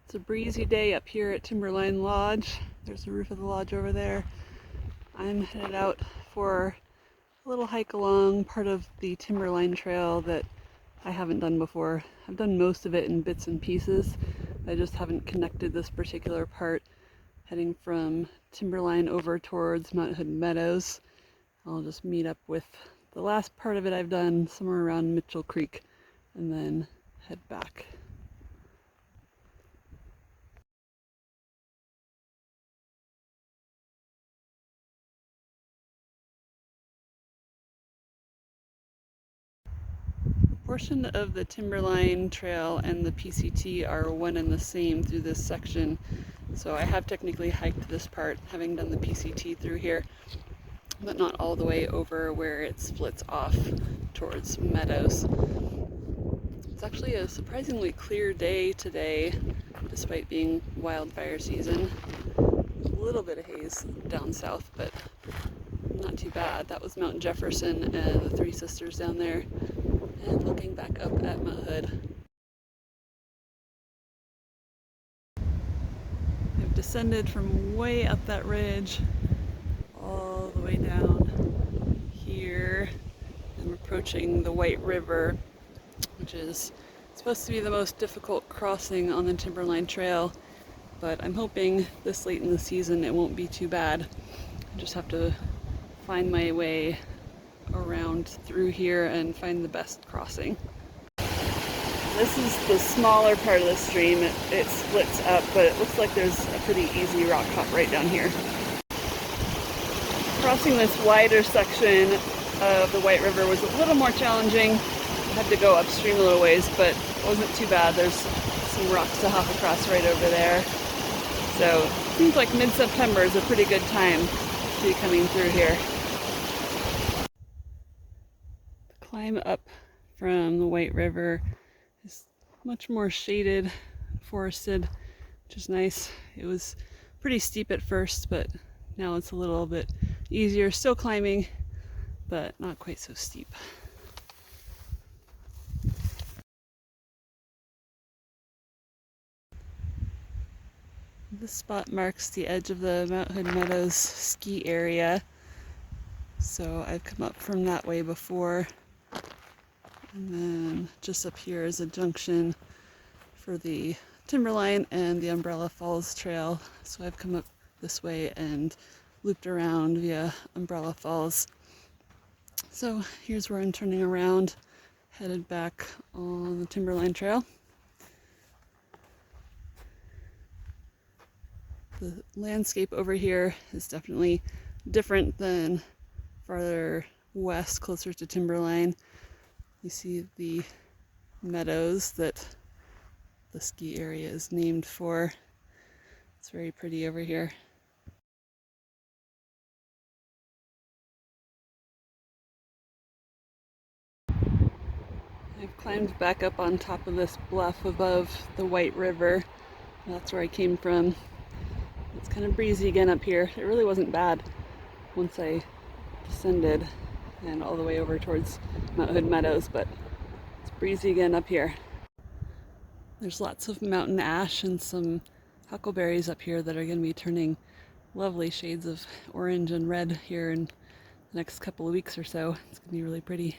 It's a breezy day up here at Timberline Lodge. There's the roof of the lodge over there. I'm headed out for a little hike along part of the Timberline Trail that I haven't done before. I've done most of it in bits and pieces. I just haven't connected this particular part, heading from Timberline over towards Mt Hood Meadows. I'll just meet up with the last part of it I've done somewhere around Mitchell Creek and then head back. A portion of the Timberline Trail and the PCT are one and the same through this section, so I have technically hiked this part, having done the PCT through here, but not all the way over where it splits off towards Meadows. It's actually a surprisingly clear day today, despite being wildfire season. A little bit of haze down south, but not too bad. That was Mount Jefferson and the Three Sisters down there. And looking back up at Mount Hood. I've descended from way up that ridge all the way down here. I'm approaching the White River, which is supposed to be the most difficult crossing on the Timberline Trail, but I'm hoping this late in the season it won't be too bad. I just have to find my way around through here and find the best crossing. This is the smaller part of the stream. It splits up, but it looks like there's a pretty easy rock hop right down here. Crossing this wider section of the White River was a little more challenging. I had to go upstream a little ways, but it wasn't too bad. There's some rocks to hop across right over there. So it seems like mid-September is a pretty good time to be coming through here. The climb up from the White River is much more shaded, forested, which is nice. It was pretty steep at first, but now it's a little bit easier. Still climbing, but not quite so steep. This spot marks the edge of the Mt Hood Meadows ski area. So I've come up from that way before. And then just up here is a junction for the Timberline and the Umbrella Falls Trail. So I've come up this way and looped around via Umbrella Falls. So here's where I'm turning around, headed back on the Timberline Trail. The landscape over here is definitely different than farther west, closer to Timberline. You see the meadows that the ski area is named for. It's very pretty over here. I've climbed back up on top of this bluff above the White River. That's where I came from. It's kind of breezy again up here. It really wasn't bad once I descended and all the way over towards Mt Hood Meadows, but it's breezy again up here. There's lots of mountain ash and some huckleberries up here that are going to be turning lovely shades of orange and red here in the next couple of weeks or so. It's going to be really pretty.